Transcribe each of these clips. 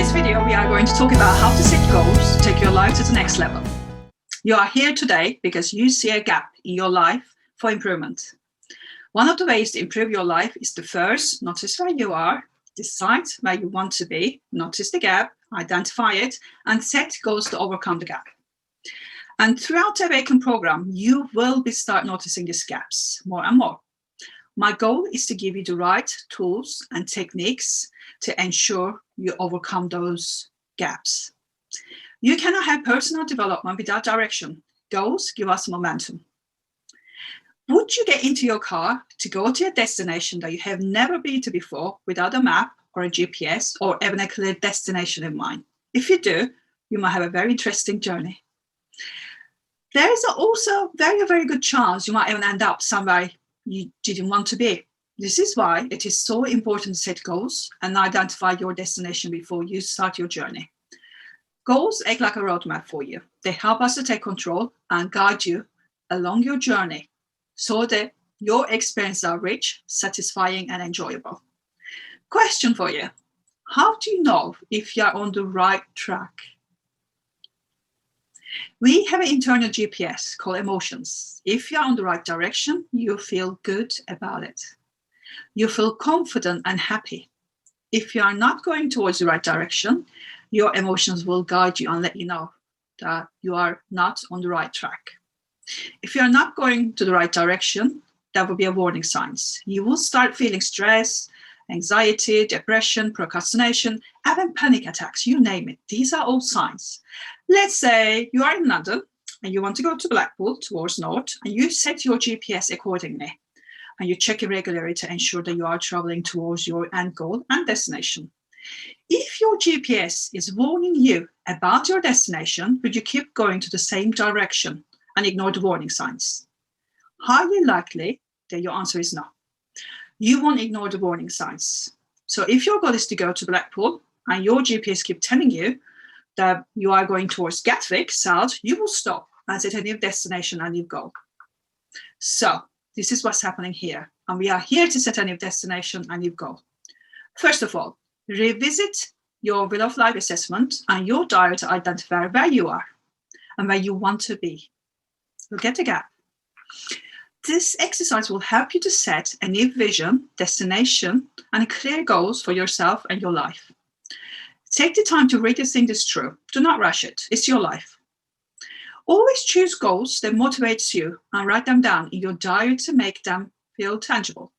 this video, we are going to talk about how to set goals to take your life to the next level. You are here today because you see a gap in your life for improvement. One of the ways to improve your life is to first notice where you are, decide where you want to be, notice the gap, identify it, and set goals to overcome the gap. And throughout the Awaken program, you will start noticing these gaps more and more. My goal is to give you the right tools and techniques to ensure you overcome those gaps. You cannot have personal development without direction. Goals give us momentum. Would you get into your car to go to a destination that you have never been to before without a map or a GPS or even a clear destination in mind? If you do, you might have a very interesting journey. There is also a very good chance you might even end up somewhere you didn't want to be. This is why it is so important to set goals and identify your destination before you start your journey. Goals act like a roadmap for you. They help us to take control and guide you along your journey so that your experiences are rich, satisfying, and enjoyable. Question for you. How do you know if you are on the right track? We have an internal GPS called emotions. If you're on the right direction, you feel good about it. You feel confident and happy. If you are not going towards the right direction, your emotions will guide you and let you know that you are not on the right track. If you are not going to the right direction, that will be a warning signs. You will start feeling stress, anxiety, depression, procrastination, even panic attacks, you name it. These are all signs. Let's say you are in London and you want to go to Blackpool towards north, and you set your GPS accordingly. And you check it regularly to ensure that you are traveling towards your end goal and destination. If your GPS is warning you about your destination, would you keep going to the same direction and ignore the warning signs? Highly likely that your answer is no. You won't ignore the warning signs. So if your goal is to go to Blackpool and your GPS keeps telling you that you are going towards Gatwick south, you will stop and set a new destination and new goal. So this is what's happening here. And we are here to set a new destination and new goal. First of all, revisit your Wheel of Life assessment and your diary to identify where you are and where you want to be. Look at the gap. This exercise will help you to set a new vision, destination, and clear goals for yourself and your life. Take the time to really think this through. Do not rush it. It's your life. Always choose goals that motivate you and write them down in your diary to make them feel tangible.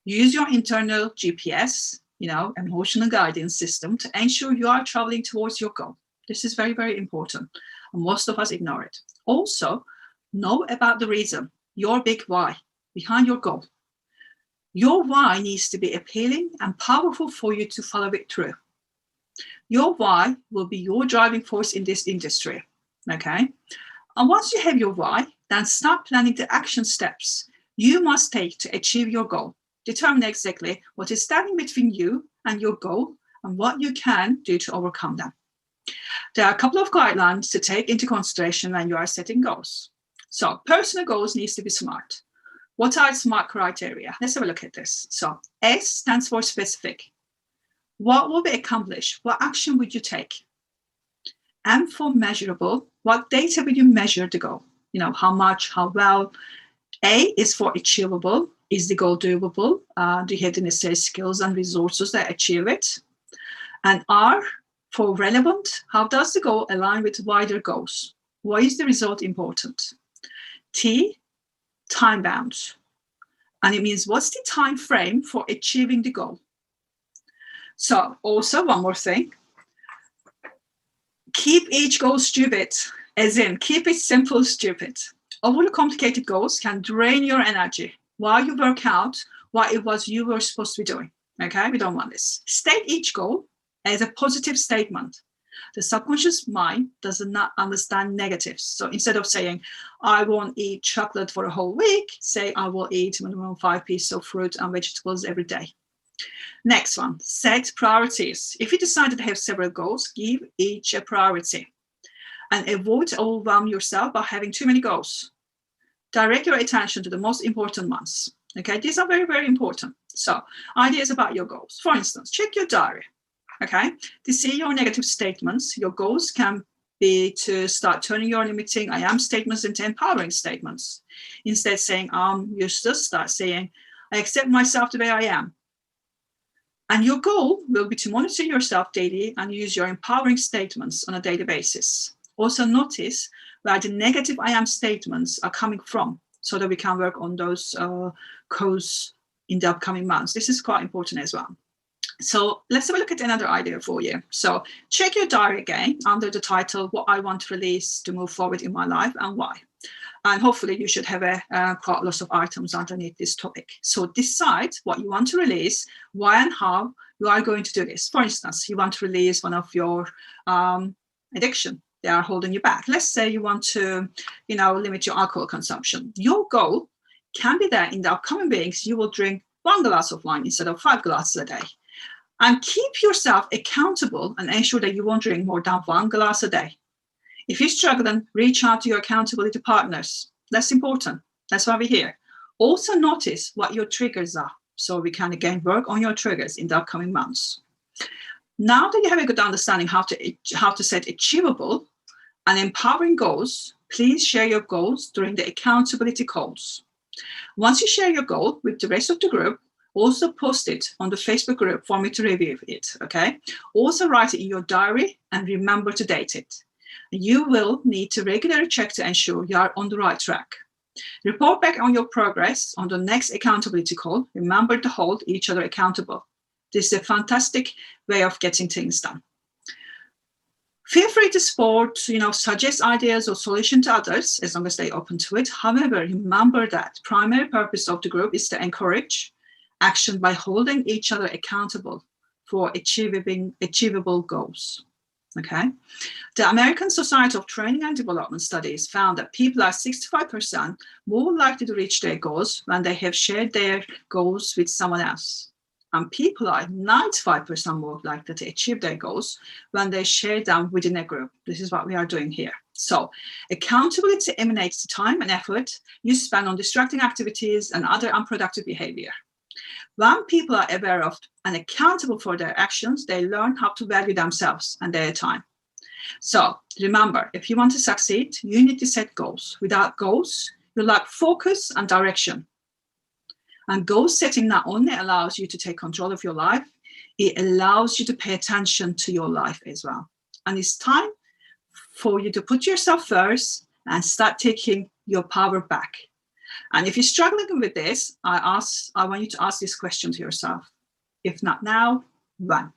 Use your internal GPS, emotional guidance system to ensure you are traveling towards your goal. This is very, very important. And most of us ignore it. Also, know about the reason, your big why behind your goal. Your why needs to be appealing and powerful for you to follow it through. Your why will be your driving force in this industry, okay? And once you have your why, then start planning the action steps you must take to achieve your goal. Determine exactly what is standing between you and your goal and what you can do to overcome them. There are a couple of guidelines to take into consideration when you are setting goals. So personal goals needs to be SMART. What are SMART criteria? Let's have a look at this. So S stands for specific. What will be accomplished? What action would you take? M for measurable. What data will you measure the goal? How much, how well. A is for achievable. Is the goal doable? Do you have the necessary skills and resources that achieve it? And R for relevant. How does the goal align with wider goals? Why is the result important? T, time bound. And it means what's the time frame for achieving the goal? So also one more thing, keep each goal stupid, as in keep it simple, stupid. Overly complicated goals can drain your energy while you work out what it was you were supposed to be doing, okay? We don't want this. State each goal as a positive statement. The subconscious mind does not understand negatives. So instead of saying, I won't eat chocolate for a whole week, say I will eat minimum 5 pieces of fruit and vegetables every day. Next one, set priorities. If you decide to have several goals, give each a priority. And avoid to overwhelm yourself by having too many goals. Direct your attention to the most important ones. Okay, these are very, very important. So, ideas about your goals. For instance, check your diary. Okay, to see your negative statements, your goals can be to start turning your limiting I am statements into empowering statements. Instead of saying you just start saying, I accept myself the way I am. And your goal will be to monitor yourself daily and use your empowering statements on a daily basis. Also notice where the negative I am statements are coming from so that we can work on those goals in the upcoming months. This is quite important as well. So let's have a look at another idea for you. So check your diary again under the title, What I Want to Release to Move Forward in My Life and Why. And hopefully you should have quite lots of items underneath this topic. So decide what you want to release, why and how you are going to do this. For instance, you want to release one of your addiction. They are holding you back. Let's say you want to, limit your alcohol consumption. Your goal can be that in the upcoming weeks, you will drink 1 glass of wine instead of 5 glasses a day. And keep yourself accountable and ensure that you won't drink more than 1 glass a day. If you're struggling, reach out to your accountability partners. That's important. That's why we're here. Also notice what your triggers are, so we can again work on your triggers in the upcoming months. Now that you have a good understanding how to set achievable and empowering goals, please share your goals during the accountability calls. Once you share your goal with the rest of the group, also post it on the Facebook group for me to review it, okay? Also write it in your diary and remember to date it. You will need to regularly check to ensure you are on the right track. Report back on your progress on the next accountability call. Remember to hold each other accountable. This is a fantastic way of getting things done. Feel free to suggest ideas or solutions to others as long as they're open to it. However, remember that primary purpose of the group is to encourage action by holding each other accountable for achievable goals. Okay. The American Society of Training and Development studies found that people are 65% more likely to reach their goals when they have shared their goals with someone else. And people are 95% more likely to achieve their goals when they share them within a group. This is what we are doing here. So accountability emanates the time and effort you spend on distracting activities and other unproductive behavior. When people are aware of and accountable for their actions, they learn how to value themselves and their time. So remember, if you want to succeed, you need to set goals. Without goals, you lack focus and direction. And goal setting not only allows you to take control of your life, it allows you to pay attention to your life as well. And it's time for you to put yourself first and start taking your power back. And if you're struggling with this, I want you to ask this question to yourself. If not now, when?